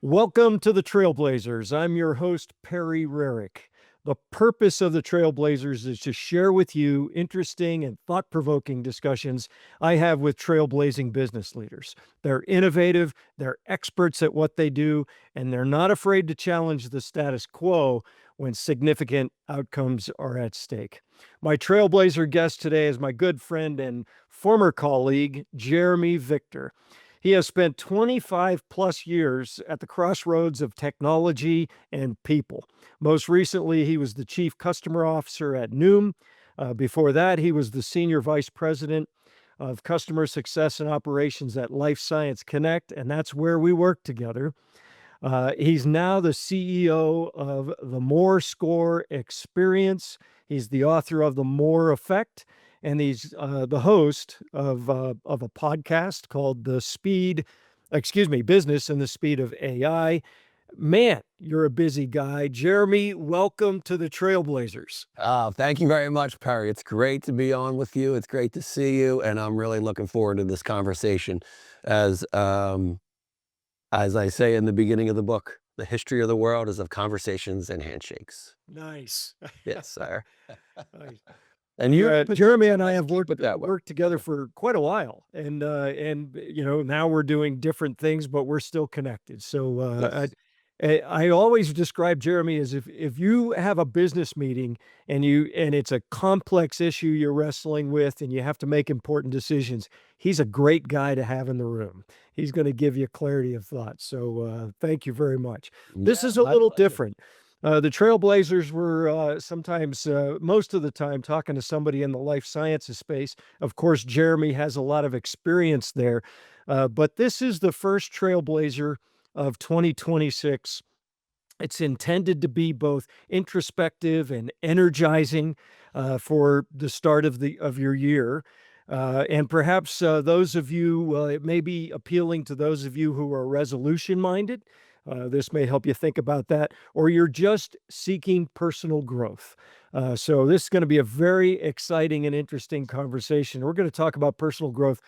Welcome to the Trailblazers. I'm your host, Perry Rarick. The purpose of the Trailblazers is to share with you interesting and thought-provoking discussions I have with trailblazing business leaders. They're innovative, they're experts at what they do, and they're not afraid to challenge the status quo when significant outcomes are at stake. My Trailblazer guest today is my good friend and former colleague, Jeremy Victor. He has spent 25 plus years at the crossroads of technology and people. Most recently, he was the chief customer officer at Noom. Before that, he was the senior vice president of customer success and operations at Life Science Connect, and that's where we work together. He's now the CEO of the MoreScore XPERIENCE. He's the author of The More Effect, and he's the host of a podcast called Business and the Speed of AI. Man, you're a busy guy. Jeremy, welcome to the Trailblazers. Thank you very much, Perry. It's great to be on with you. It's great to see you, and I'm really looking forward to this conversation. As I say in the beginning of the book, the history of the world is of conversations and handshakes. Nice. Yes, sir. Nice. And you, Jeremy and I have worked way. together for quite a while, and now we're doing different things, but we're still connected. So Yes. I always describe Jeremy as if you have a business meeting and it's a complex issue you're wrestling with, and you have to make important decisions. He's a great guy to have in the room. He's going to give you clarity of thought. So thank you very much. This is a little different. The Trailblazers were sometimes, most of the time, talking to somebody in the life sciences space. Of course, Jeremy has a lot of experience there, but this is the first Trailblazer of 2026. It's intended to be both introspective and energizing for the start of your year. And perhaps those of you, it may be appealing to those of you who are resolution-minded. This may help you think about that, or you're just seeking personal growth. So this is going to be a very exciting and interesting conversation. We're going to talk about personal growth.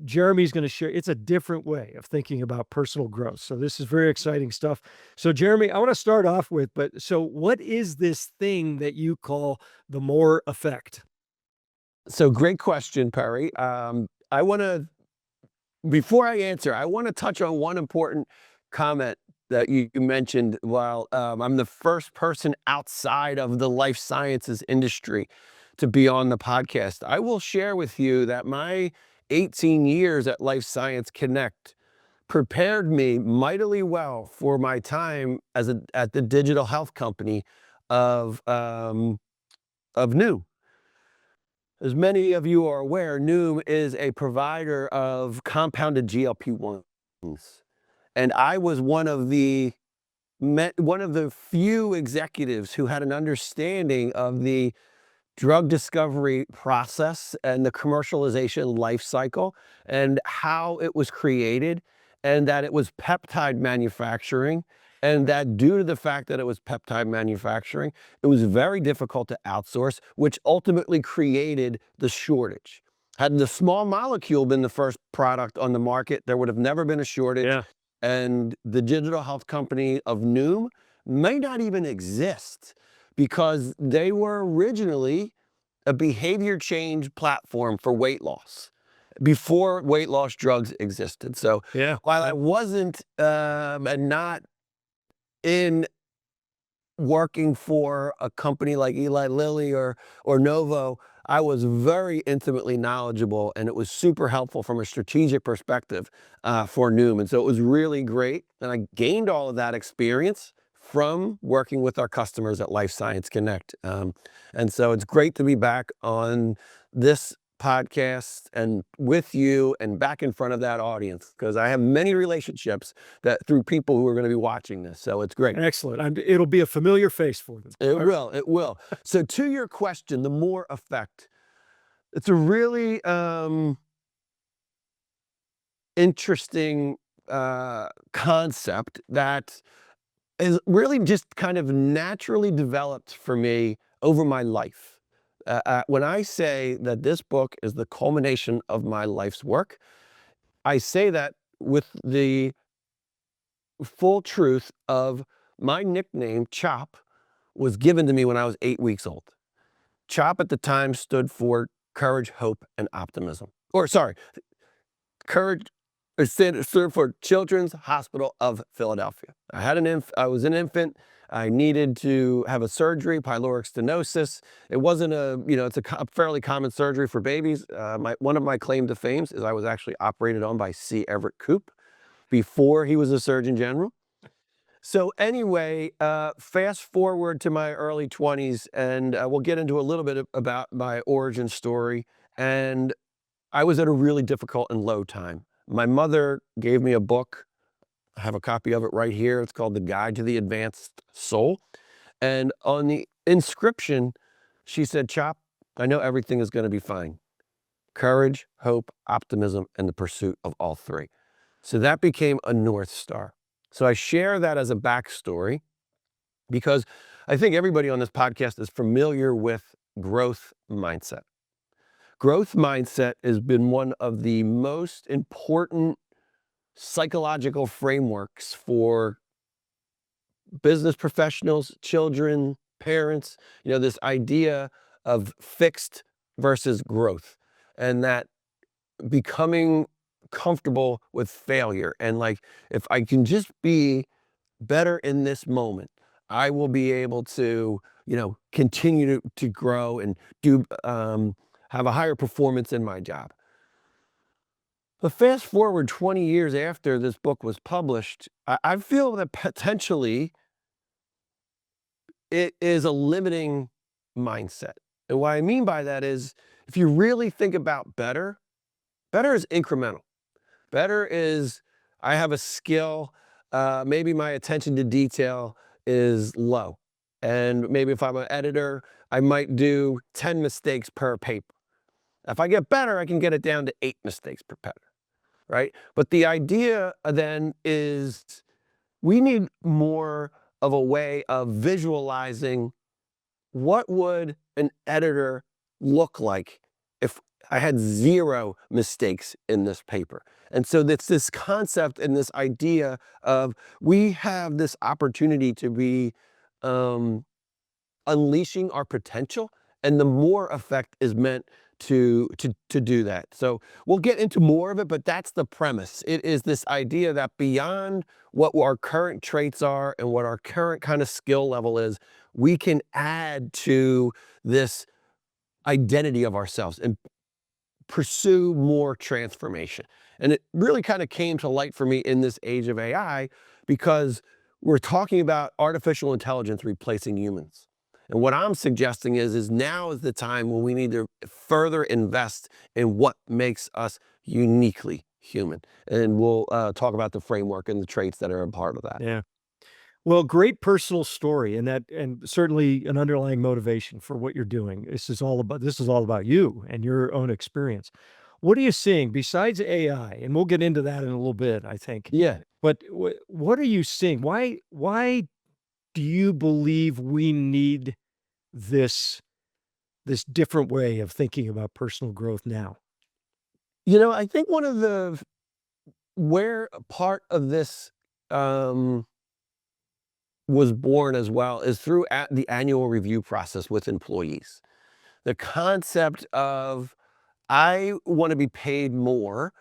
Jeremy's going to share, it's a different way of thinking about personal growth. So this is very exciting stuff. So Jeremy, I want to start off with, so what is this thing that you call the More Effect? So great question, Perry. Before I answer, I want to touch on one important comment that you mentioned. While I'm the first person outside of the life sciences industry to be on the podcast, I will share with you that my 18 years at Life Science Connect prepared me mightily well for my time at the digital health company of Noom. As many of you are aware, Noom is a provider of compounded GLP-1s. And I was one of the few executives who had an understanding of the drug discovery process and the commercialization life cycle and how it was created, and that it was peptide manufacturing, and that due to the fact that it was peptide manufacturing, it was very difficult to outsource, which ultimately created the shortage. Had the small molecule been the first product on the market, there would have never been a shortage. Yeah. And the digital health company of Noom may not even exist, because they were originally a behavior change platform for weight loss before weight loss drugs existed. So Yeah. while I wasn't and not in working for a company like Eli Lilly or Novo, I was very intimately knowledgeable, and it was super helpful from a strategic perspective for Noom. And so it was really great. And I gained all of that experience from working with our customers at Life Science Connect. And so it's great to be back on this podcast and with you and back in front of that audience, because I have many relationships that through people who are going to be watching this. So it's great. Excellent. It'll be a familiar face for them. It will. It will. So to your question, the More Effect, it's a really interesting concept that is really just kind of naturally developed for me over my life. When I say that this book is the culmination of my life's work, I say that with the full truth of my nickname, Chop, was given to me when I was 8 weeks old. CHOP at the time stood for courage, hope, and optimism. Or sorry, courage it stood for Children's Hospital of Philadelphia. I was an infant. I needed to have a surgery, pyloric stenosis. It wasn't it's a fairly common surgery for babies. One of my claim to fame is I was actually operated on by C. Everett Koop before he was a Surgeon General. So anyway, fast forward to my early 20s, and we'll get into a little bit about my origin story. And I was at a really difficult and low time. My mother gave me a book. I have a copy of it right here. It's called The Guide to the Advanced Soul. And on the inscription, she said, Chop, I know everything is going to be fine. Courage, hope, optimism, and the pursuit of all three. So that became a North Star. So I share that as a backstory because I think everybody on this podcast is familiar with growth mindset. Growth mindset has been one of the most important psychological frameworks for business professionals, children, parents, this idea of fixed versus growth, and that becoming comfortable with failure. And like, if I can just be better in this moment, I will be able to, continue to grow and have a higher performance in my job. But fast forward 20 years after this book was published, I feel that potentially it is a limiting mindset. And what I mean by that is, if you really think about better, better is incremental. Better is, I have a skill, maybe my attention to detail is low. And maybe if I'm an editor, I might do 10 mistakes per paper. If I get better, I can get it down to 8 mistakes per paper, right? But the idea then is we need more of a way of visualizing what would an editor look like if I had 0 mistakes in this paper. And so it's this concept and this idea of we have this opportunity to be unleashing our potential, and the more effect is meant to do that. So we'll get into more of it, but that's the premise. It is this idea that beyond what our current traits are and what our current kind of skill level is, we can add to this identity of ourselves and pursue more transformation. And it really kind of came to light for me in this age of AI because we're talking about artificial intelligence replacing humans. And what I'm suggesting is now is the time when we need to further invest in what makes us uniquely human. And we'll talk about the framework and the traits that are a part of that. Yeah. Well, great personal story and certainly an underlying motivation for what you're doing. This is all about you and your own experience. What are you seeing besides AI? And we'll get into that in a little bit, I think. Yeah. But what are you seeing? Why do you believe we need this this different way of thinking about personal growth now? I think one of the where a part of this was born as well is through the annual review process with employees. The concept of I want to be paid more.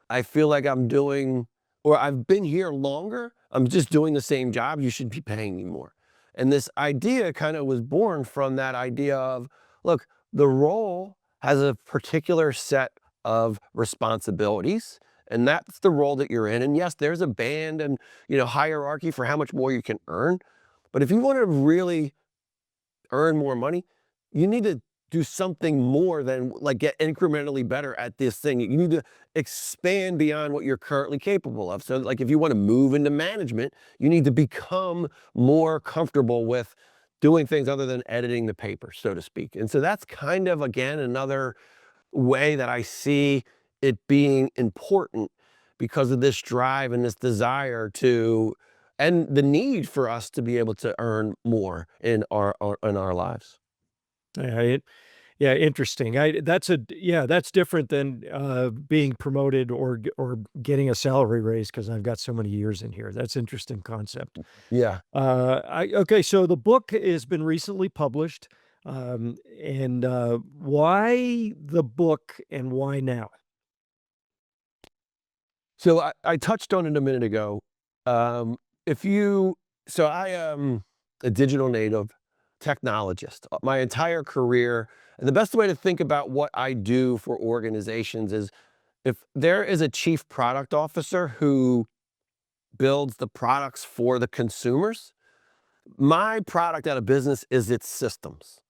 I feel like I'm doing, or I've been here longer. I'm just doing the same job. You should be paying me more. And this idea kind of was born from that idea of, look, the role has a particular set of responsibilities, and that's the role that you're in. And yes, there's a band and hierarchy for how much more you can earn. But if you want to really earn more money, you need to do something more than like get incrementally better at this thing. You need to expand beyond what you're currently capable of. So like if you want to move into management, you need to become more comfortable with doing things other than editing the paper, so to speak. And so that's kind of, again, another way that I see it being important because of this drive and this desire to, and the need for us to be able to earn more in our lives. Yeah, Yeah, interesting. Yeah, that's different than, being promoted or getting a salary raise because 'cause I've got so many years in here. That's interesting concept. Yeah. So the book has been recently published, why the book and why now? So I touched on it a minute ago. Um, if you so I am a digital native technologist. My entire career, and the best way to think about what I do for organizations is if there is a chief product officer who builds the products for the consumers, my product at a business is its systems.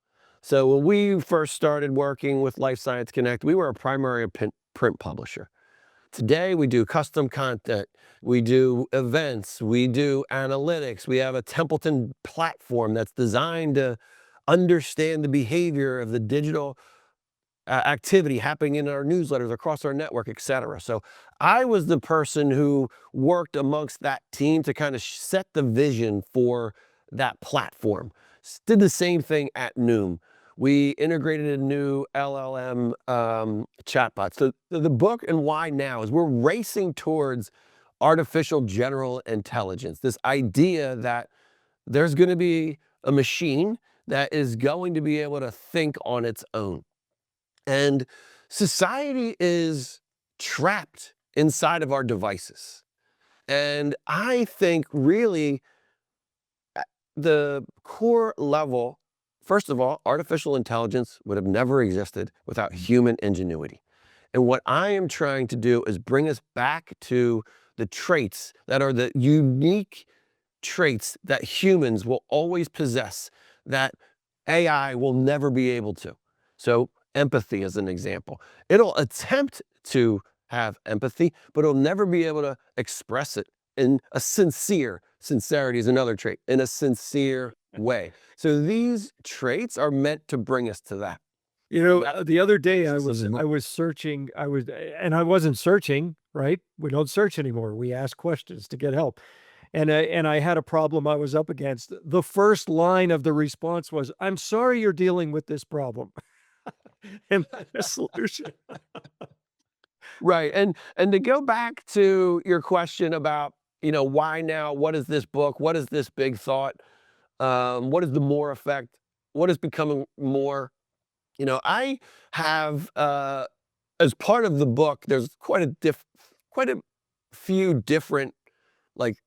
So when we first started working with Life Science Connect, we were a primary print publisher. Today, we do custom content, we do events, we do analytics. We have a Templeton platform that's designed to understand the behavior of the digital activity happening in our newsletters across our network, et cetera. So I was the person who worked amongst that team to kind of set the vision for that platform. Did the same thing at Noom. We integrated a new LLM chatbot. So the book and why now is we're racing towards artificial general intelligence. This idea that there's going to be a machine that is going to be able to think on its own. And society is trapped inside of our devices. And I think really the core level, first of all, artificial intelligence would have never existed without human ingenuity. And what I am trying to do is bring us back to the traits that are the unique traits that humans will always possess that AI will never be able to. So empathy is an example. It'll attempt to have empathy, but it'll never be able to express it in a sincerity is another trait, in a sincere way. So these traits are meant to bring us to that. The other day So the I was searching, and I wasn't searching, right? We don't search anymore. We ask questions to get help. And I had a problem I was up against. The first line of the response was, "I'm sorry you're dealing with this problem." And the solution. Right, and to go back to your question about, why now? What is this book? What is this big thought? What is the more effect? What is becoming more? I have as part of the book, there's quite a few different like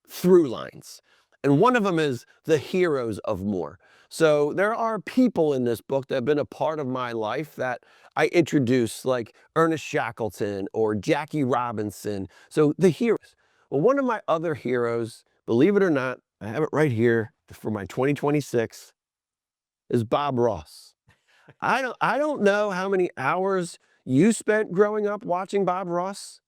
through lines. And one of them is the heroes of more. So there are people in this book that have been a part of my life that I introduce, like Ernest Shackleton or Jackie Robinson. So the heroes. Well, one of my other heroes, believe it or not, I have it right here for my 2026, is Bob Ross. I don't know how many hours you spent growing up watching Bob Ross,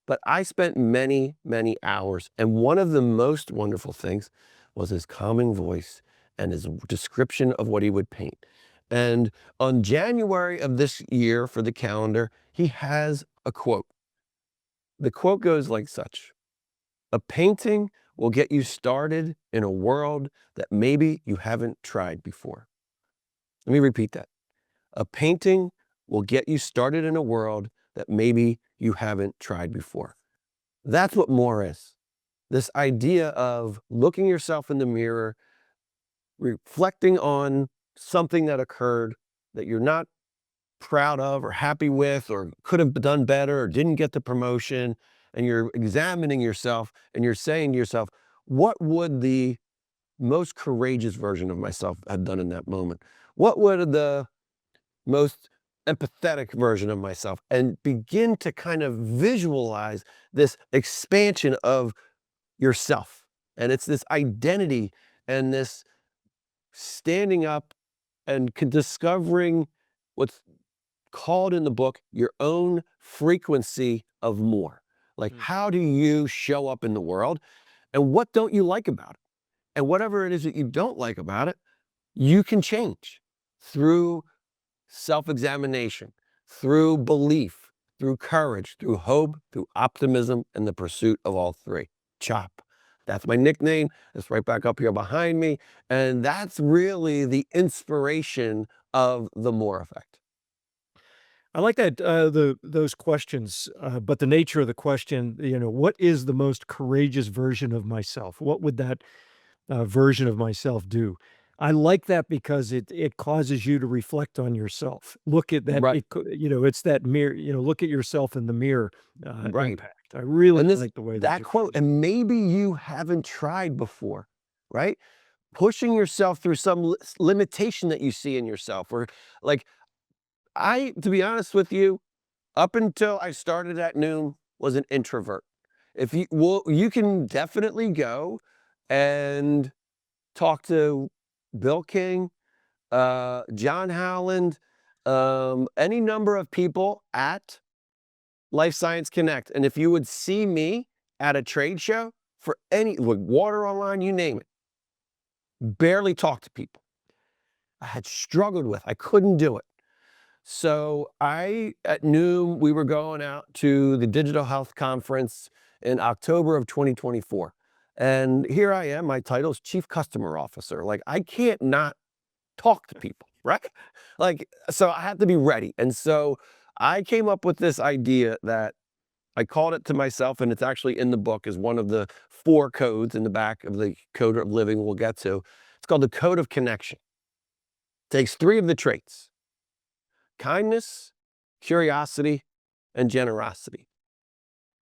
but I spent many, many hours. And one of the most wonderful things was his calming voice and his description of what he would paint. And on January of this year for the calendar, he has a quote. The quote goes like such: "A painting will get you started in a world that maybe you haven't tried before." Let me repeat that. A painting will get you started in a world that maybe you haven't tried before. That's what more is. This idea of looking yourself in the mirror, reflecting on something that occurred that you're not proud of or happy with or could have done better or didn't get the promotion, and you're examining yourself and you're saying to yourself, what would the most courageous version of myself have done in that moment? What would the most empathetic version of myself, and begin to kind of visualize this expansion of yourself. And it's this identity and this standing up and discovering what's called in the book your own frequency of more. Like, Mm. how do you show up in the world? And what don't you like about it? And whatever it is that you don't like about it, you can change through self-examination, through belief, through courage, through hope, through optimism, and the pursuit of all three. CHOP. That's my nickname. It's right back up here behind me. And that's really the inspiration of the Moore effect. I like that, those questions, but the nature of the question, what is the most courageous version of myself? What would that, version of myself do? I like that because it causes you to reflect on yourself. Look at that, Right, it's that mirror, look at yourself in the mirror, right. impact. I really And this like the way that that you quote, phrase it. and maybe you haven't tried before, right? Pushing yourself through some limitation that you see in yourself, or like to be honest with you, up until I started at Noom, was an introvert. If you well, you can definitely go and talk to Bill King, John Howland, any number of people at Life Science Connect. And if you would see me at a trade show for any, with water online, you name it, barely talk to people. I had struggled with, I couldn't do it. So at Noom, we were going out to the Digital Health Conference in October of 2024. And here I am, my title is Chief Customer Officer. Like, I can't not talk to people, right? Like, so I had to be ready. And so I came up with this idea that I called it to myself, and it's actually in the book as one of the 4 codes in the back of the Code of Living we'll get to. It's called the Code of Connection. Takes 3 of the traits: kindness, curiosity, and generosity.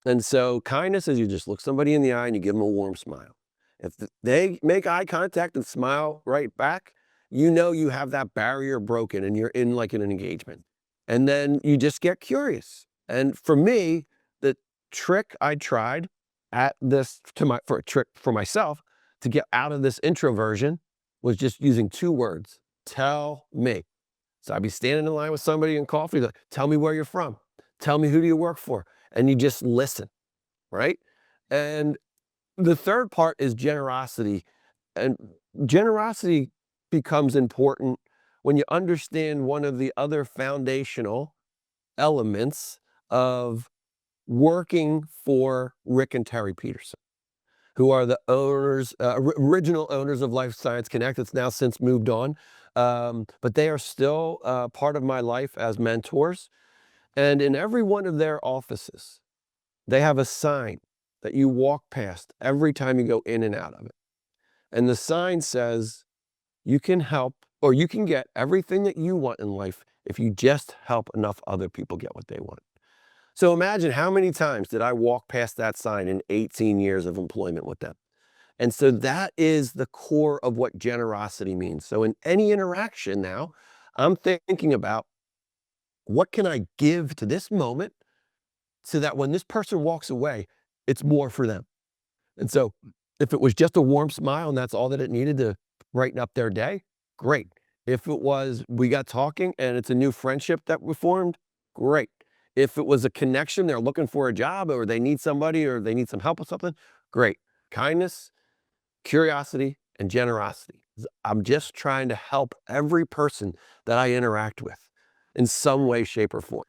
And so kindness is you just look somebody in the eye and you give them a warm smile. If they make eye contact and smile right back, you know you have that barrier broken and you're in like an engagement. And then you just get curious. And for me, the trick I tried at this for a trick for myself to get out of this introversion was just using 2 words. Tell me. So I'd be standing in line with somebody in coffee, like, tell me where you're from. Tell me, who do you work for? And you just listen, right? And the third part is generosity. And generosity becomes important when you understand one of the other foundational elements of working for Rick and Terry Peterson, who are the owners, original owners of Life Science Connect. It's now since moved on. But they are still part of my life as mentors. And in every one of their offices, they have a sign that you walk past every time you go in and out of it. And the sign says, you can help, or you can get everything that you want in life if you just help enough other people get what they want. So imagine, how many times did I walk past that sign in 18 years of employment with them? And so that is the core of what generosity means. So in any interaction now, I'm thinking about, what can I give to this moment so that when this person walks away, it's more for them. And so if it was just a warm smile and that's all that it needed to brighten up their day, great. If it was, we got talking and it's a new friendship that we formed, great. If it was a connection, they're looking for a job, or they need somebody, or they need some help with something, great. Kindness, curiosity, and generosity. I'm just trying to help every person that I interact with in some way, shape, or form.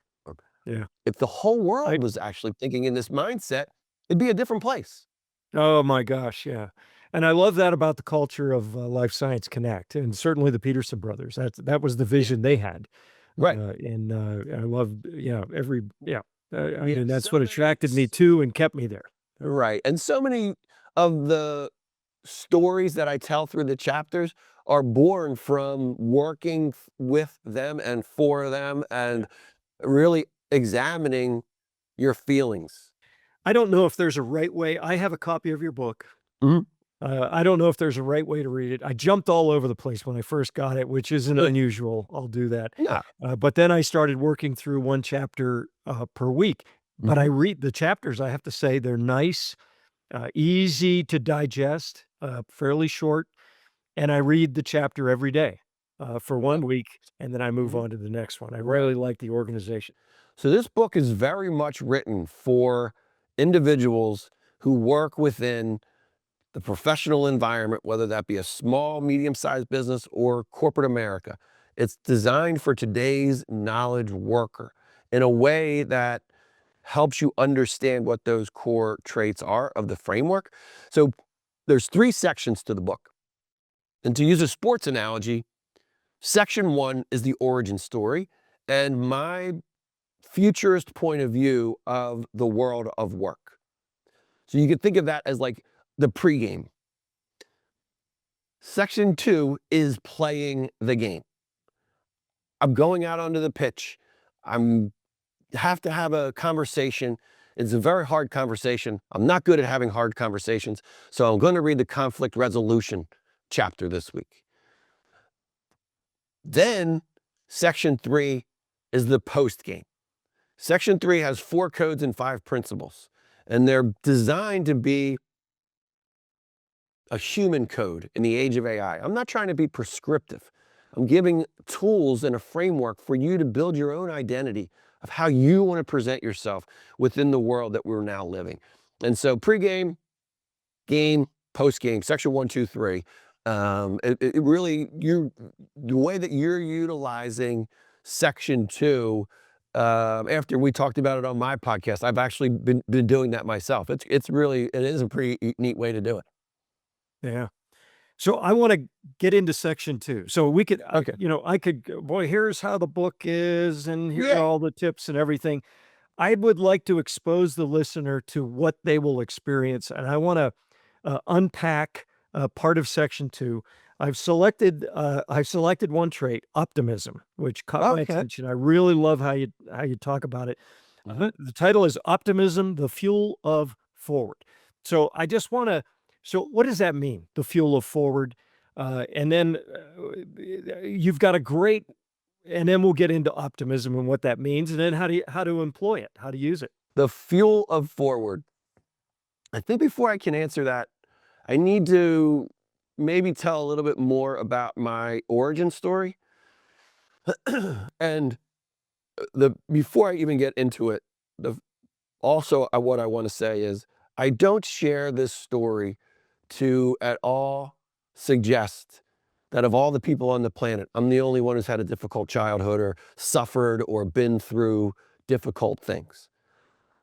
Yeah. If the whole I world was actually thinking in this mindset, it'd be a different place. Oh my gosh, yeah. And I love that about the culture of, Life Science Connect, and certainly the Peterson brothers. That was the Yeah. vision they had. Right. And, I love, I Yeah. mean, that's So what many. attracted me to and kept me there. Right. And so many of the stories that I tell through the chapters are born from working with them and for them, and really examining your feelings. I don't know if there's a right way. I have a copy of your book. Mhm. I don't know if there's a right way to read it. I jumped all over the place when I first got it, which isn't unusual. I'll do that. No. But then I started working through one chapter per week. But I Mhm. read the chapters, I have to say, they're nice, easy to digest, fairly short. And I read the chapter every day for Yep. 1 week, and then I move Mhm. on to the next one. I Right. really like the organization. So this book is very much written for individuals who work within the professional environment, whether that be a small, medium-sized business or corporate America. It's designed for today's knowledge worker in a way that helps you understand what those core traits are of the framework. So there's 3 sections to the book. And to use a sports analogy, Section 1 is the origin story and my futurist point of view of the world of work. So you can think of that as like the pregame. Section 2 is playing the game. I'm going out onto the pitch. I'm have to have a conversation. It's a very hard conversation. I'm not good at having hard conversations, so I'm going to read the conflict resolution chapter this week. Then section 3 is the post game. Section 3 has 4 codes and 5 principles, and they're designed to be a human code in the age of AI. I'm not trying to be prescriptive. I'm giving tools and a framework for you to build your own identity of how you want to present yourself within the world that we're now living. And so pregame, game, postgame, section 1, 2, 3. It really, the way that you're utilizing section 2, after we talked about it on my podcast, I've actually been doing that myself. It is a pretty neat way to do it. Yeah. So I want to get into section 2. So we could, Okay. I could go, boy, here's how the book is, and here are Yeah. all the tips and everything. I would like to expose the listener to what they will experience, and I want to unpack part of section 2. I've selected one trait, optimism, which caught my Okay. attention. I really love how you talk about it. The title is Optimism, the Fuel of Forward. So I just want to, so what does that mean? The fuel of forward. And then you've got a great, and then we'll get into optimism and what that means, and then how to employ it, how to use it. The fuel of forward. I think before I can answer that, I need to maybe tell a little bit more about my origin story. And before I even get into it, what I want to say is I don't share this story to at all suggest that of all the people on the planet, I'm the only one who's had a difficult childhood or suffered or been through difficult things.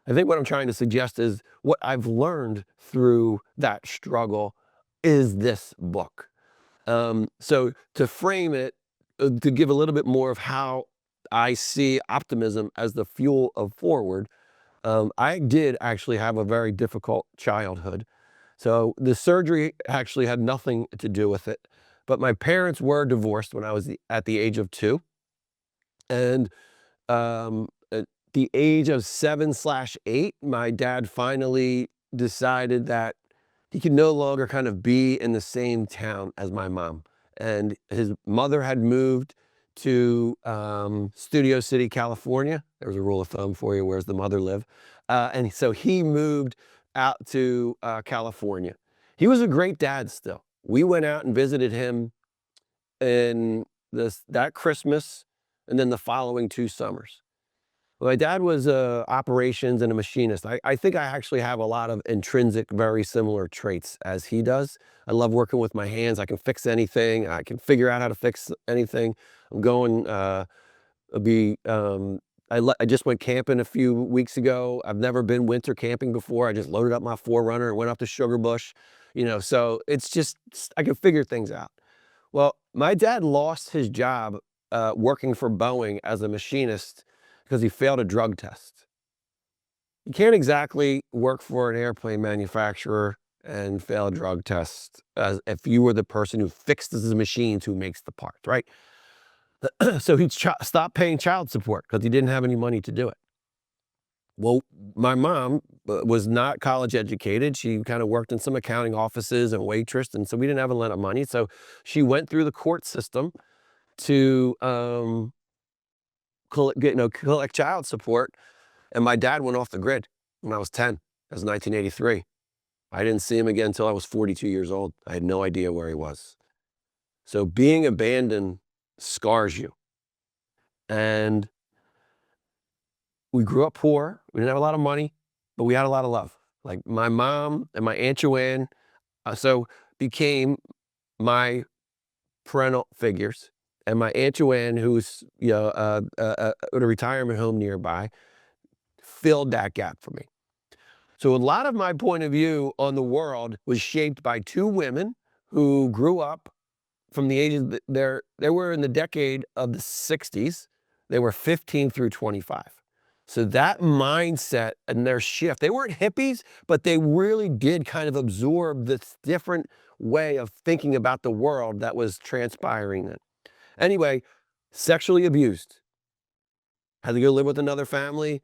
I think what I'm trying to suggest is what I've learned through that struggle is this book. So to frame it, to give a little bit more of how I see optimism as the fuel of forward, I did actually have a very difficult childhood. So the surgery actually had nothing to do with it. But my parents were divorced when I was at the age of 2. And at the age of 7/8, my dad finally decided that he could no longer kind of be in the same town as my mom. And his mother had moved to Studio City, California. There's a rule of thumb for you, where's the mother live? And so he moved out to California. He was a great dad still. We went out and visited him in that Christmas and then the following 2 summers. Well, my dad was operations and a machinist. I think I actually have a lot of intrinsic, very similar traits as he does. I love working with my hands. I can fix anything. I can figure out how to fix anything. I'm going be I just went camping a few weeks ago. I've never been winter camping before. I just loaded up my 4Runner and went up to Sugar Bush, so it's just I can figure things out. Well, my dad lost his job working for Boeing as a machinist because he failed a drug test. You can't exactly work for an airplane manufacturer and fail a drug test as if you were the person who fixes the machines who makes the parts, right? So he stopped paying child support because he didn't have any money to do it. Well, my mom was not college educated. She kind of worked in some accounting offices and waitress, and so we didn't have a lot of money. So she went through the court system to collect child support, and my dad went off the grid when I was 10. That was 1983. I didn't see him again until I was 42 years old. I had no idea where he was. So being abandoned scars you. And we grew up poor. We didn't have a lot of money, but we had a lot of love. Like my mom and my Aunt Joanne, became my parental figures. And my Aunt Joanne, who's at a retirement home nearby, filled that gap for me. So a lot of my point of view on the world was shaped by 2 women who grew up from the ages that they were in the decade of the 60s. They were 15 through 25. So that mindset and their shift, they weren't hippies, but they really did kind of absorb this different way of thinking about the world that was transpiring then. Anyway, sexually abused. Had to go live with another family.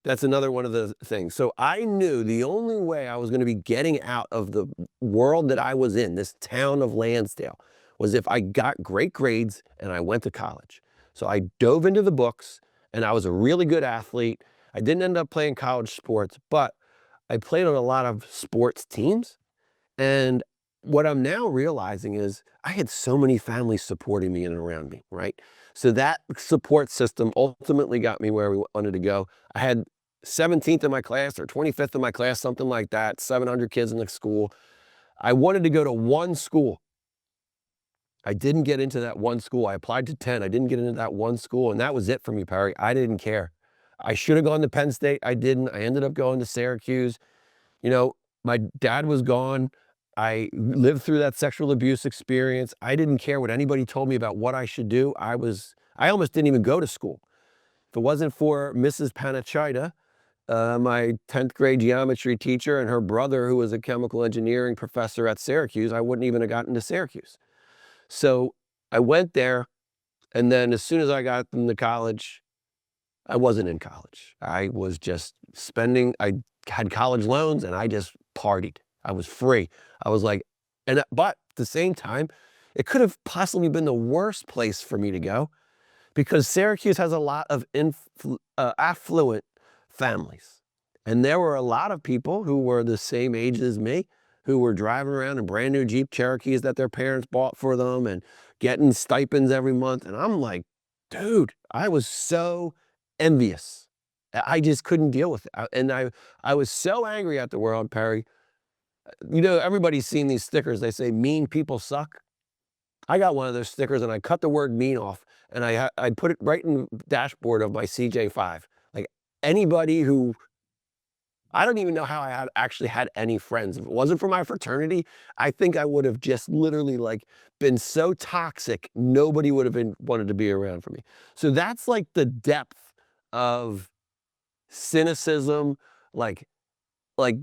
That's another one of the things. So I knew the only way I was going to be getting out of the world that I was in, this town of Lansdale, was if I got great grades and I went to college. So I dove into the books, and I was a really good athlete. I didn't end up playing college sports, but I played on a lot of sports teams. And what I'm now realizing is I had so many families supporting me and around me, right? So that support system ultimately got me where we wanted to go. I had 17th in my class or 25th in my class, something like that, 700 kids in the school. I wanted to go to one school. I didn't get into that one school. I applied to 10. I didn't get into that one school, and that was it for me, Perry. I didn't care. I should have gone to Penn State. I didn't. I ended up going to Syracuse. You know, my dad was gone. I lived through that sexual abuse experience. I didn't care what anybody told me about what I should do. I almost didn't even go to school. If it wasn't for Mrs. Panachida, my 10th grade geometry teacher, and her brother, who was a chemical engineering professor at Syracuse, I wouldn't even have gotten to Syracuse. So I went there, and then as soon as I got into college, I wasn't in college. I was just I had college loans, and I just partied. I was free. I was like, but at the same time, it could have possibly been the worst place for me to go, because Syracuse has a lot of affluent families. And there were a lot of people who were the same age as me, who were driving around in brand new Jeep Cherokees that their parents bought for them and getting stipends every month. And I'm like, dude, I was so envious. I just couldn't deal with it. I was so angry at the world, Perry. You know, everybody's seen these stickers. They say mean people suck. I got one of those stickers, and I cut the word mean off, and I put it right in the dashboard of my CJ5. Like, anybody who, I don't even know how I actually had any friends. If it wasn't for my fraternity, I think I would have just literally like been so toxic, nobody would have wanted to be around for me. So that's like the depth of cynicism, like like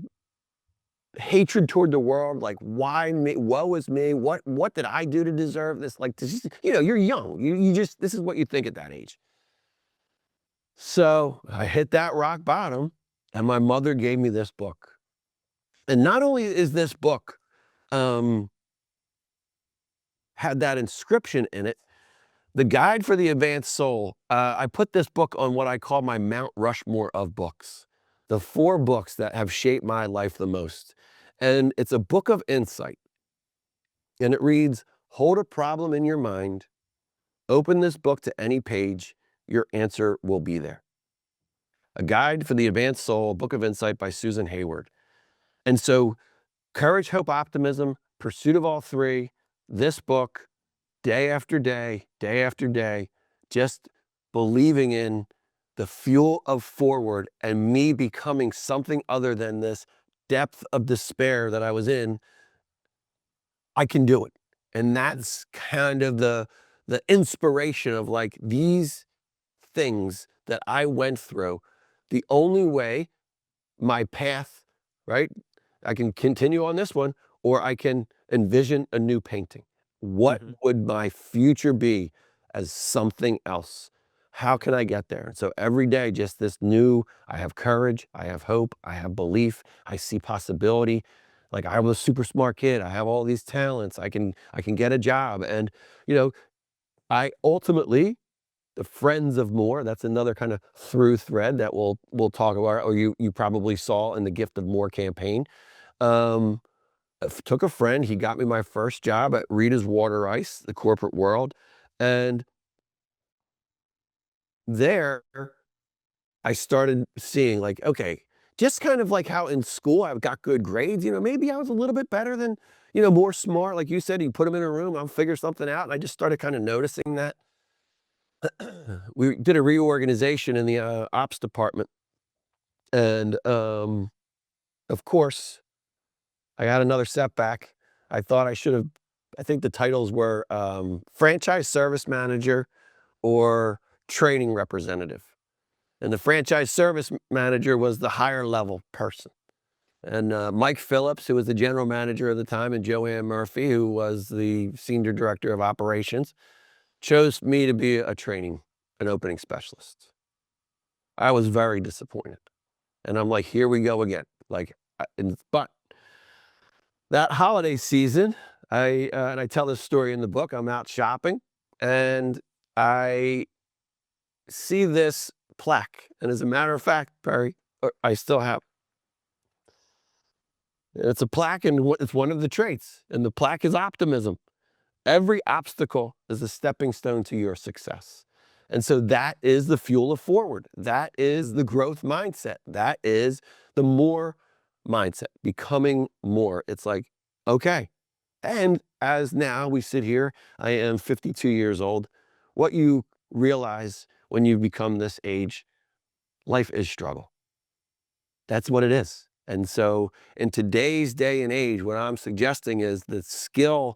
hatred toward the world, like, why me? Woe is me. What did I do to deserve this? Like, you know, you're young. You just, this is what you think at that age. So I hit that rock bottom, and my mother gave me this book. And not only is this book um, had that inscription in it, The Guide for the Advanced Soul. I put this book on what I call my Mount Rushmore of books, the 4 books that have shaped my life the most. And it's a book of insight. And it reads, hold a problem in your mind, open this book to any page, your answer will be there. A Guide for the Advanced Soul, a book of insight by Susan Hayward. And so courage, hope, optimism, pursuit of all 3, this book, day after day, day after day, just believing in the fuel of forward and me becoming something other than this depth of despair that I was in. I can do it. And that's kind of the inspiration of like these things that I went through. The only way my path, right? I can continue on this one, or I can envision a new painting. What would my future be as something else? How can I get there? So every day, just this new, I have courage, I have hope, I have belief, I see possibility. Like, I was a super smart kid. I have all these talents. I can get a job. And, you know, I ultimately, the friends of more, that's another kind of through thread that we'll talk about, or you probably saw in the Gift of More campaign. Um, Took a friend, he got me my first job at Rita's Water Ice, the corporate world. And there I started seeing like, okay, just kind of like how in school I've got good grades, you know, maybe I was a little bit better than, you know, more smart. Like you said, you put them in a room, I'll figure something out. And I just started kind of noticing that. We did a reorganization in the ops department. And of course, I had another setback. I thought I should have I think the titles were franchise service manager or training representative. And the franchise service manager was the higher level person. And Mike Phillips, who was the general manager at the time, and Joanne Murphy, who was the senior director of operations, chose me to be an opening specialist. I was very disappointed. And I'm like, here we go again. Like, but that holiday season, and I tell this story in the book, I'm out shopping and I see this plaque. And as a matter of fact, Perry, I still have it. It's a plaque, and it's one of the traits. And the plaque is optimism. Every obstacle is a stepping stone to your success. And so that is the fuel of forward. That is the growth mindset. That is the more mindset, becoming more. It's like, okay. And as now we sit here, I am 52 years old. What you realize when you become this age, life is struggle. That's what it is. And so in today's day and age, what I'm suggesting is the skills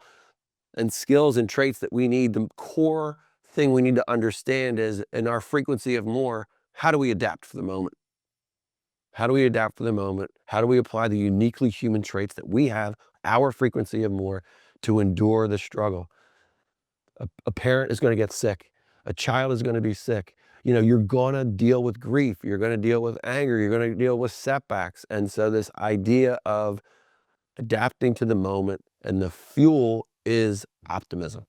and traits that we need, the core thing we need to understand is, in our frequency of more, how do we adapt for the moment? How do we adapt for the moment? How do we apply the uniquely human traits that we have, our frequency of more, to endure the struggle? A parent is going to get sick. A child is going to be sick. You know, you're going to deal with grief. You're going to deal with anger. You're going to deal with setbacks. And so this idea of adapting to the moment, and the fuel is optimism.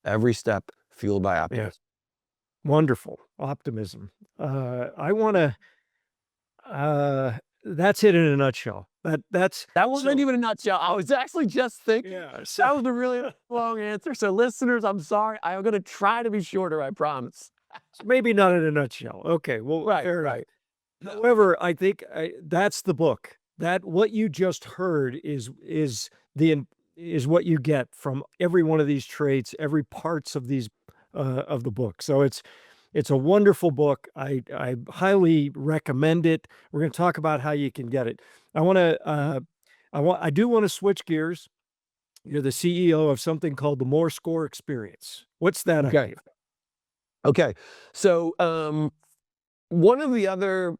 Every step fueled by optimism. Yeah. Wonderful. Optimism. I want to, that's it in a nutshell. That wasn't even a nutshell. I was actually just thinking. Yeah. That was a really long answer. So listeners, I'm sorry. I'm going to try to be shorter, I promise. Maybe not in a nutshell. Okay. Well, fair enough. Right. However, I think that's the book. That what you just heard is what you get from every one of these traits, every parts of these of the book. So it's a wonderful book. I highly recommend it. We're going to talk about how you can get it. I do want to switch gears. You're the CEO of something called the MoreScore Experience. What's that? Okay. Okay. So one of the other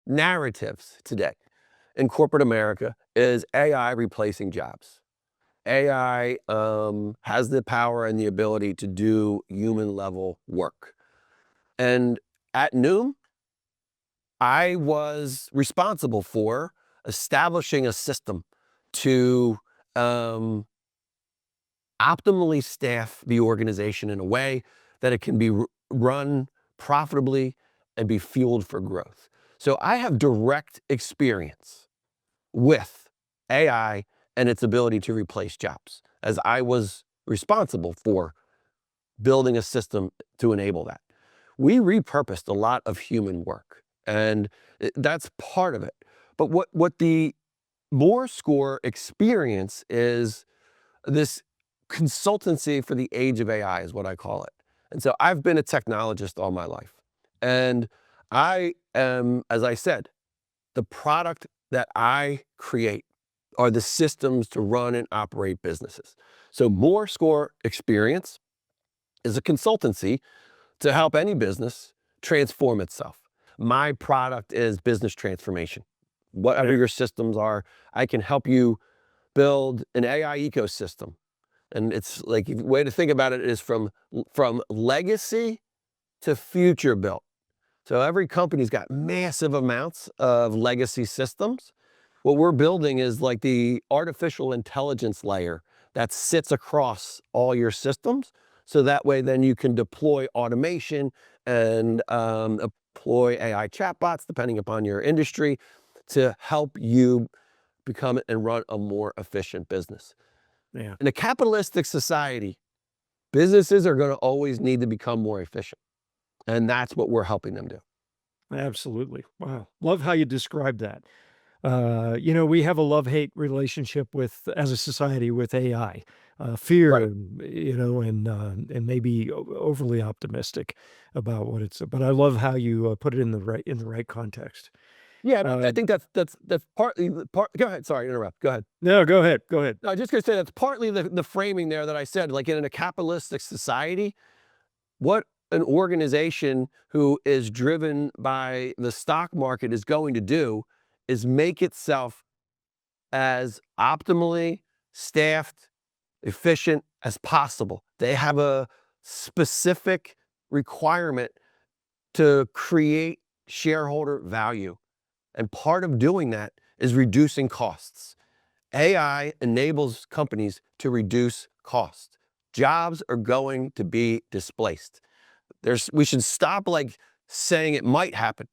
narratives today in corporate America is AI replacing jobs. AI has the power and the ability to do human level work. And at Noom, I was responsible for establishing a system to optimally staff the organization in a way that it can be run profitably and be fueled for growth. So I have direct experience with AI and its ability to replace jobs, as I was responsible for building a system to enable that. We repurposed a lot of human work, and that's part of it. But what the MoreScore experience is, this consultancy for the age of AI is what I call it. And so I've been a technologist all my life. And I am, as I said, the product that I create are the systems to run and operate businesses. So MoreScore Experience is a consultancy to help any business transform itself. My product is business transformation. Whatever your systems are, I can help you build an AI ecosystem. And it's like, the way to think about it is from legacy to future built. So every company's got massive amounts of legacy systems. What we're building is like the artificial intelligence layer that sits across all your systems. So that way then you can deploy automation and deploy AI chatbots, depending upon your industry, to help you become and run a more efficient business. Yeah. In a capitalistic society, businesses are going to always need to become more efficient. And that's what we're helping them do. Absolutely. Wow. Love how you described that. You know, we have a love-hate relationship as a society with AI, fear, Right. you know, and maybe overly optimistic about what it's, but I love how you put it in the right context. Yeah, I think that's partly the part. Go ahead. Sorry, interrupt. Go ahead. No, go ahead. Go ahead. No, I was just gonna say that's partly the framing there that I said. Like in a capitalistic society, what an organization who is driven by the stock market is going to do is make itself as optimally staffed, efficient as possible. They have a specific requirement to create shareholder value. And part of doing that is reducing costs. AI enables companies to reduce costs. Jobs are going to be displaced. We should stop like saying it might happen.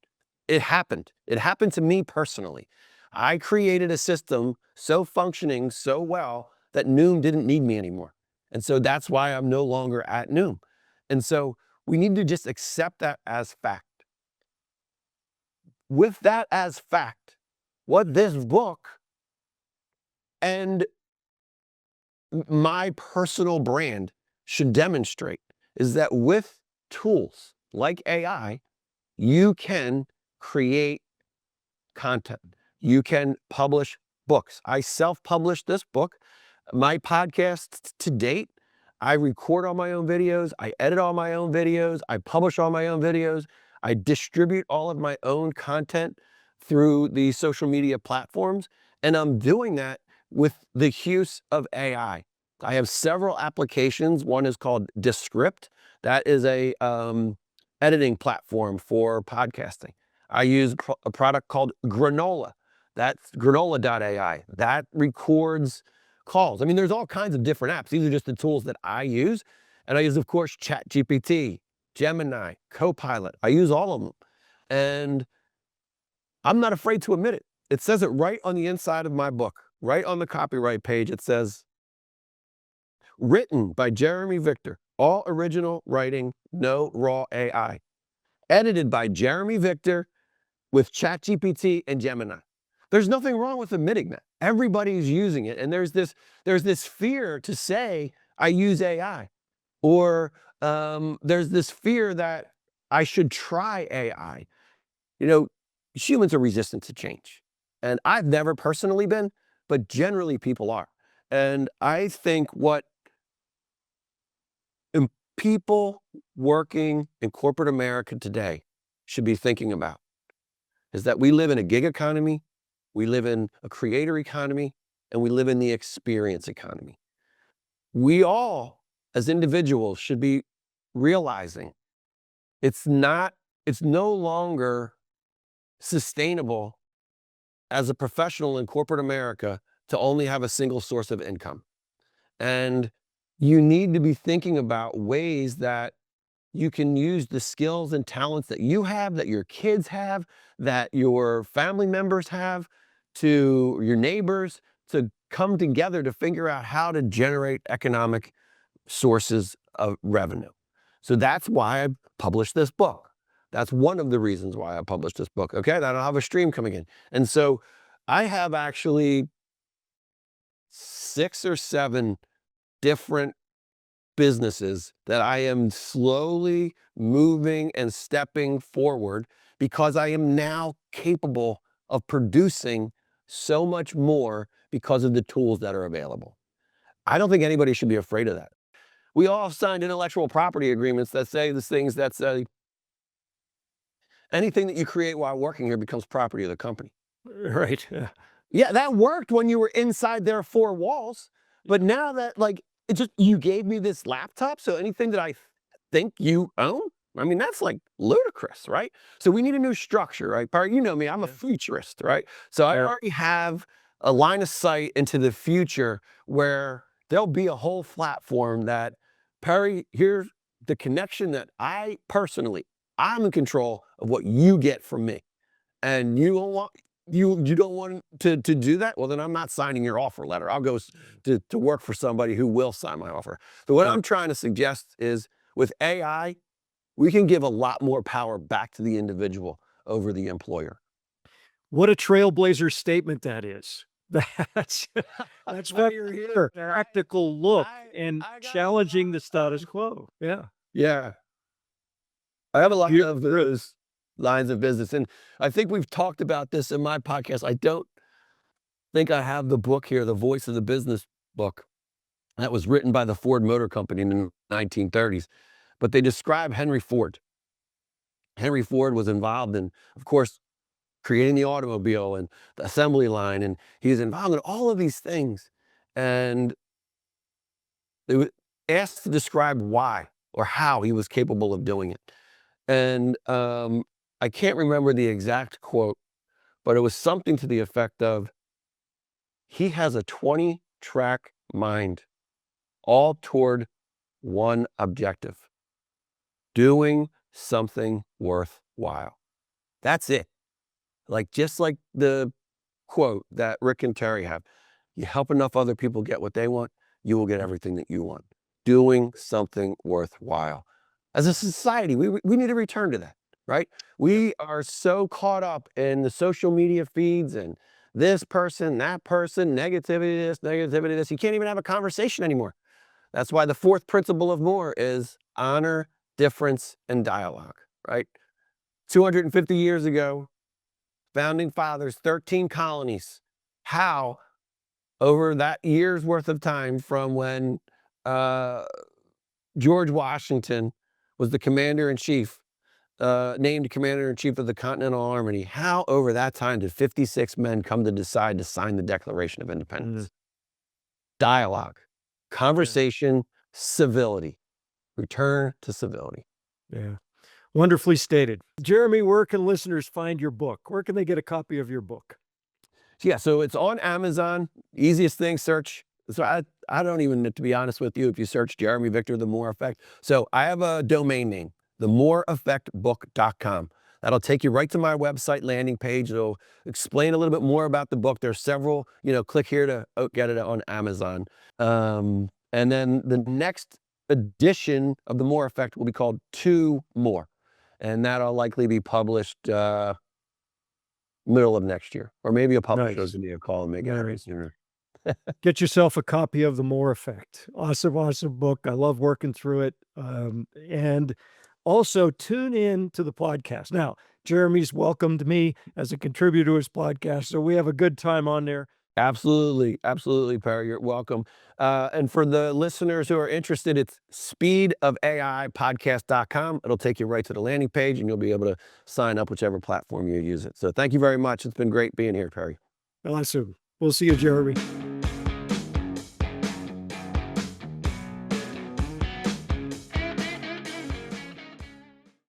It happened. It happened to me personally. I created a system so functioning so well that Noom didn't need me anymore. And so that's why I'm no longer at Noom. And so we need to just accept that as fact. With that as fact, what this book and my personal brand should demonstrate is that with tools like AI, you can create content. You can publish books. I self-published this book. My podcasts to date, I record all my own videos. I edit all my own videos. I publish all my own videos. I distribute all of my own content through the social media platforms. And I'm doing that with the use of AI. I have several applications. One is called Descript. That is a editing platform for podcasting. I use a product called Granola. That's granola.ai. That records calls. I mean, there's all kinds of different apps. These are just the tools that I use. And I use, of course, ChatGPT, Gemini, Copilot. I use all of them. And I'm not afraid to admit it. It says it right on the inside of my book, right on the copyright page. It says, written by Jeremy Victor, all original writing, no raw AI. Edited by Jeremy Victor with ChatGPT and Gemini. There's nothing wrong with admitting that. Everybody's using it. And there's this fear to say, I use AI. Or there's this fear that I should try AI. You know, humans are resistant to change. And I've never personally been, but generally people are. And I think what people working in corporate America today should be thinking about is that we live in a gig economy, we live in a creator economy, and we live in the experience economy. We all, as individuals, should be realizing it's no longer sustainable as a professional in corporate America to only have a single source of income. And you need to be thinking about ways that you can use the skills and talents that you have, that your kids have, that your family members have, to your neighbors, to come together to figure out how to generate economic sources of revenue. So that's why I published this book. That's one of the reasons why I published this book. Okay, I don't have a stream coming in. And so I have actually 6 or 7 different businesses that I am slowly moving and stepping forward because I am now capable of producing so much more because of the tools that are available. I don't think anybody should be afraid of that. We all signed intellectual property agreements that say these things that say anything that you create while working here becomes property of the company. Right. Yeah, that worked when you were inside their 4 walls, but now that it just, you gave me this laptop, so anything that I think you own, I mean, that's like ludicrous, right? So we need a new structure, right? Perry, you know me, I'm a futurist, right? So I already have a line of sight into the future where there'll be a whole platform that, Perry, here's the connection that I'm in control of what you get from me. And you don't want to do that? Well, then I'm not signing your offer letter. I'll go to work for somebody who will sign my offer. So what I'm trying to suggest is with AI, we can give a lot more power back to the individual over the employer. What a trailblazer statement that is. That's why you're here. Practical look and challenging the status quo. Yeah. Yeah. I have a lot of those. lines of business. And I think we've talked about this in my podcast. I don't think I have the book here, The Voice of the Business book, that was written by the Ford Motor Company in the 1930s. But they describe Henry Ford. Henry Ford was involved in, of course, creating the automobile and the assembly line, and he was involved in all of these things. And they were asked to describe why or how he was capable of doing it. And I can't remember the exact quote, but it was something to the effect of, he has a 20-track mind, all toward one objective: doing something worthwhile. That's it. Like, just like the quote that Rick and Terry have, you help enough other people get what they want, you will get everything that you want. Doing something worthwhile. As a society, we need to return to that, right? We are so caught up in the social media feeds and this person, that person, negativity this, negativity this. You can't even have a conversation anymore. That's why the fourth principle of More is honor, difference, and dialogue, right? 250 years ago, founding fathers, 13 colonies. How, over that year's worth of time from when George Washington was the commander-in-chief, named commander-in-chief of the Continental Army, how over that time did 56 men come to decide to sign the Declaration of Independence? Dialogue, conversation, civility. Return to civility. Yeah. Wonderfully stated. Jeremy, where can listeners find your book? Where can they get a copy of your book? Yeah, so it's on Amazon. Easiest thing, search. So I don't even, to be honest with you, if you search Jeremy Victor, The More Effect. So I have a domain name, themoreeffectbook.com. That'll take you right to my website landing page. It'll explain a little bit more about the book. There's several, click here to get it on Amazon. And then the next edition of The More Effect will be called Two More. And that'll likely be published middle of next year. Or maybe a publisher will give me a call and make it happen sooner. Get yourself a copy of The More Effect. Awesome, awesome book. I love working through it. And also tune in to the podcast. Now, Jeremy's welcomed me as a contributor to his podcast, so we have a good time on there. Absolutely. Absolutely, Perry. You're welcome. And for the listeners who are interested, it's speedofaipodcast.com. It'll take you right to the landing page, and you'll be able to sign up whichever platform you use it. So thank you very much. It's been great being here, Perry. Awesome. We'll see you, Jeremy.